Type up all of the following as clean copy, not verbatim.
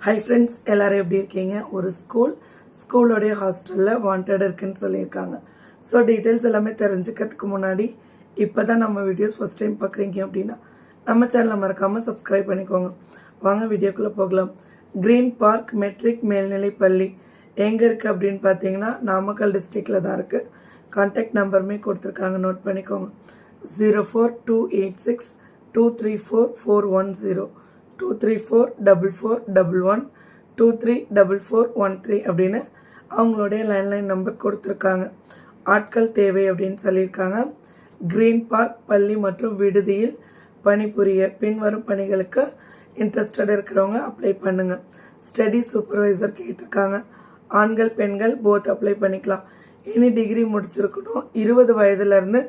Hi friends, எல்லோரும் எப்படி இருக்கீங்க? ஒரு ஸ்கூலோடைய ஹாஸ்டலில் வாண்டட் இருக்குன்னு சொல்லியிருக்காங்க. ஸோ டீட்டெயில்ஸ் எல்லாமே தெரிஞ்சுக்கிறதுக்கு முன்னாடி இப்போ தான் நம்ம வீடியோஸ் ஃபஸ்ட் டைம் பார்க்குறீங்க அப்படின்னா நம்ம சேனலை மறக்காமல் சப்ஸ்கிரைப் பண்ணிக்கோங்க. வாங்க வீடியோக்குள்ளே போகலாம். க்ரீன் பார்க் மெட்ரிக் மேல்நிலைப் பள்ளி எங்கே இருக்குது அப்படின்னு பார்த்தீங்கன்னா நாமக்கல் டிஸ்ட்ரிக்டில் தான் இருக்குது. கான்டாக்ட் நம்பருமே கொடுத்துருக்காங்க, நோட் பண்ணிக்கோங்க. 04286 234 410 234 234411 அப்படின்னு அவங்களுடைய லேண்ட்லைன் நம்பர் கொடுத்துருக்காங்க. ஆட்கள் தேவை அப்படின்னு சொல்லியிருக்காங்க. க்ரீன் பார்க் பள்ளி மற்றும் விடுதியில் பணிபுரிய பின்வரும் பணிகளுக்கு இன்ட்ரெஸ்டட் இருக்கிறவங்க அப்ளை பண்ணுங்கள். ஸ்டடி சூப்பர்வைசர் கேட்டிருக்காங்க. ஆண்கள் பெண்கள் போத் அப்ளை பண்ணிக்கலாம். எனி டிகிரி முடிச்சிருக்கணும். 20 வயதுலேருந்து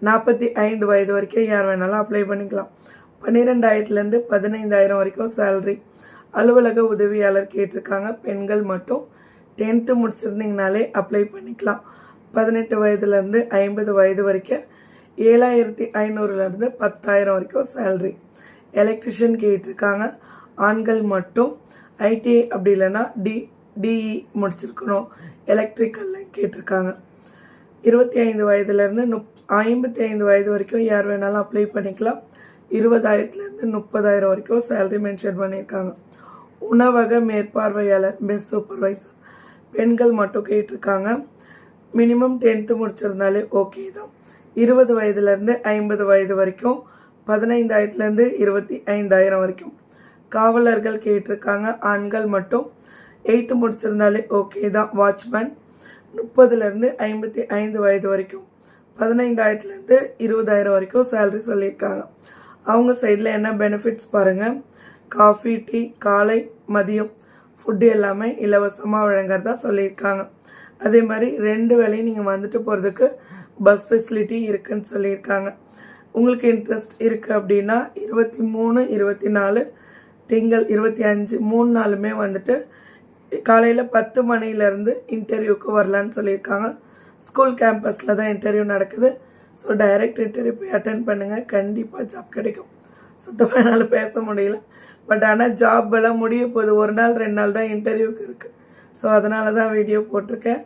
45 வயது வரைக்கும் யார் வேணாலும் அப்ளை பண்ணிக்கலாம். 12,000லேருந்து 15,000 வரைக்கும் சேலரி. அலுவலக உதவியாளர் கேட்டிருக்காங்க. பெண்கள் மட்டும் 10th முடிச்சிருந்தீங்கனாலே அப்ளை பண்ணிக்கலாம். 18 வயதுலேருந்து 50 வயது வரைக்கும் 7,500லேருந்து 10,000 வரைக்கும் சேலரி. எலக்ட்ரிஷியன் கேட்டிருக்காங்க. ஆண்கள் மட்டும் ஐடிஐ அப்படி இல்லைன்னா டிஇ முடிச்சிருக்கணும். எலக்ட்ரிக்கல் கேட்டிருக்காங்க. 25 வயதுலேருந்து 55 வயது வரைக்கும் யார் வேணாலும் அப்ளை பண்ணிக்கலாம். 20,000லேருந்து 30,000 வரைக்கும் சேலரி மென்ஷன் பண்ணியிருக்காங்க. உணவக மேற்பார்வையாளர் மெஸ் சூப்பர்வைசர் பெண்கள் மட்டும் கேட்டிருக்காங்க. மினிமம் 10th முடிச்சிருந்தாலே ஓகே தான். 20 வயதுலேருந்து 50 வயது வரைக்கும் 15,000லேருந்து 25,000 வரைக்கும். காவலர்கள் கேட்டிருக்காங்க. ஆண்கள் மட்டும் 8th முடிச்சிருந்தாலே ஓகே தான். வாட்ச்மேன் 30லேருந்து 55 வயது வரைக்கும் 15,000லேருந்து 20,000 வரைக்கும் சேலரி சொல்லியிருக்காங்க. அவங்க சைடில் என்ன பெனிஃபிட்ஸ் பாருங்கள். காஃபி, டீ, காலை மதியம் ஃபுட்டு எல்லாமே இலவசமாக வழங்குறதா சொல்லியிருக்காங்க. அதே மாதிரி 2 வேளையும் நீங்கள் வந்துட்டு போகிறதுக்கு பஸ் ஃபெசிலிட்டி இருக்குன்னு சொல்லியிருக்காங்க. உங்களுக்கு இன்ட்ரெஸ்ட் இருக்குது அப்படின்னா 23, 24 திங்கள் 25 3 நாளுமே வந்துட்டு காலையில் 10 மணிலேருந்து இன்டர்வியூக்கு வரலான்னு சொல்லியிருக்காங்க. ஸ்கூல் கேம்பஸில் தான் இன்டர்வியூ நடக்குது. ஸோ டைரக்ட் இன்டர்வியூ போய் அட்டென்ட் பண்ணுங்கள், கண்டிப்பாக ஜாப் கிடைக்கும். சுத்தமாக என்னால் பேச முடியல. பட் ஆனால் ஜாப் எல்லாம் முடிய போகுது. 1 நாள் 2 நாள் தான் இன்டர்வியூக்கு இருக்குது. ஸோ அதனால தான் வீடியோ போட்டிருக்கேன்.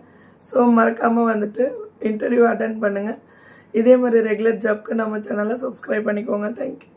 ஸோ மறக்காமல் வந்துட்டு இன்டர்வியூ அட்டென்ட் பண்ணுங்கள். இதே மாதிரி ரெகுலர் ஜாப்க்கு நம்ம சேனலை சப்ஸ்கிரைப் பண்ணிக்கோங்க. தேங்க்யூ.